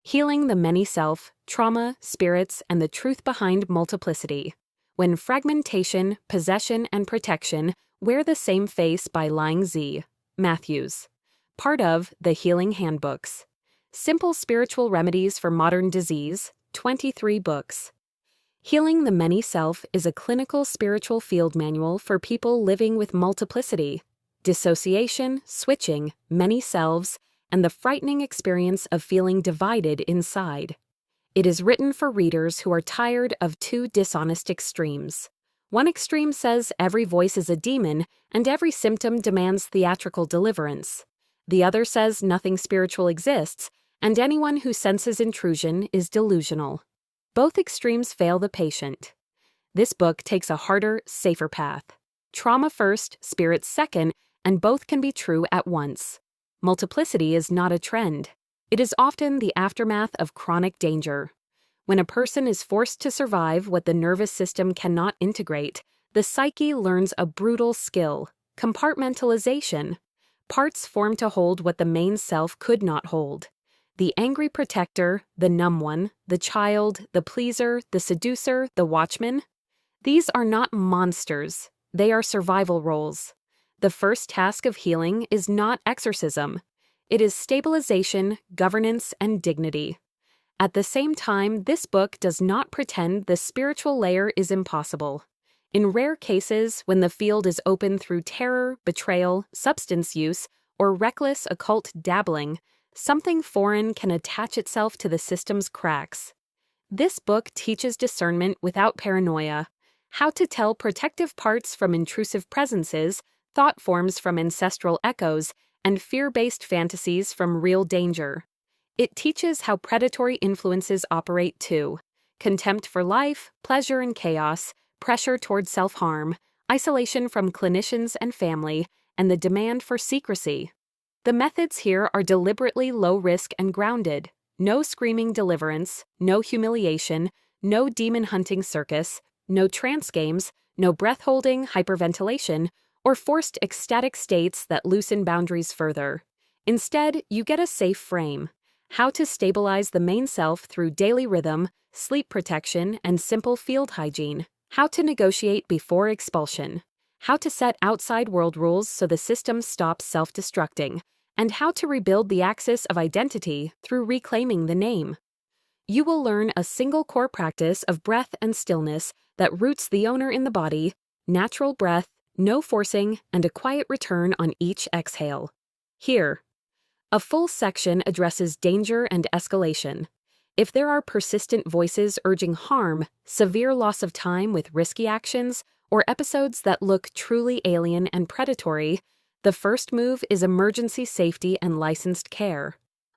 Healing the Many Self, Trauma, Spirits, and the Truth Behind Multiplicity. When Fragmentation, Possession, and Protection Wear the Same Face by Laing Z. Matthews. Part of The Healing Handbooks. Simple Spiritual Remedies for Modern Disease, 23 books. Healing the Many Self is a clinical spiritual field manual for people living with multiplicity, dissociation, switching, many selves, and the frightening experience of feeling divided inside. It is written for readers who are tired of two dishonest extremes. One extreme says every voice is a demon and every symptom demands theatrical deliverance. The other says nothing spiritual exists and anyone who senses intrusion is delusional. Both extremes fail the patient. This book takes a harder, safer path. Trauma first, spirits second, and both can be true at once. Multiplicity is not a trend. It is often the aftermath of chronic danger. When a person is forced to survive what the nervous system cannot integrate, the psyche learns a brutal skill: compartmentalization. Parts form to hold what the main self could not hold. The angry protector, the numb one, the child, the pleaser, the seducer, the watchman. These are not monsters. They are survival roles. The first task of healing is not exorcism. It is stabilization, governance, and dignity. At the same time, this book does not pretend the spiritual layer is impossible. In rare cases, when the field is open through terror, betrayal, substance use, or reckless occult dabbling, something foreign can attach itself to the system's cracks. This book teaches discernment without paranoia, how to tell protective parts from intrusive presences, thought forms from ancestral echoes, and fear-based fantasies from real danger. It teaches how predatory influences operate too: contempt for life, pleasure and chaos, pressure toward self-harm, isolation from clinicians and family, and the demand for secrecy. The methods here are deliberately low-risk and grounded. No screaming deliverance, no humiliation, no demon-hunting circus, no trance games, no breath-holding hyperventilation, or forced ecstatic states that loosen boundaries further. Instead, you get a safe frame: how to stabilize the main self through daily rhythm, sleep protection, and simple field hygiene. How to negotiate before expulsion. How to set outside world rules so the system stops self-destructing. And how to rebuild the axis of identity through reclaiming the name. You will learn a single core practice of breath and stillness that roots the owner in the body, natural breath, no forcing, and a quiet return on each exhale. Here, a full section addresses danger and escalation. If there are persistent voices urging harm, severe loss of time with risky actions, or episodes that look truly alien and predatory, the first move is emergency safety and licensed care.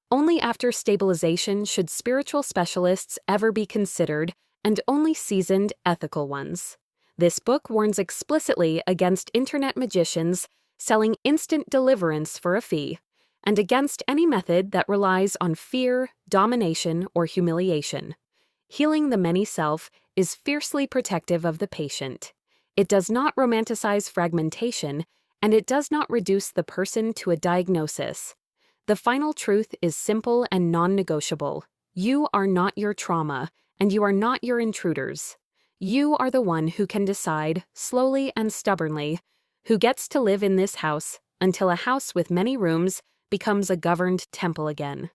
Only after stabilization should spiritual specialists ever be considered, and only seasoned, ethical ones. This book warns explicitly against internet magicians selling instant deliverance for a fee, and against any method that relies on fear, domination, or humiliation. Healing the Many Self is fiercely protective of the patient. It does not romanticize fragmentation, and it does not reduce the person to a diagnosis. The final truth is simple and non-negotiable. You are not your trauma, and you are not your intruders. You are the one who can decide, slowly and stubbornly, who gets to live in this house until a house with many rooms becomes a governed temple again.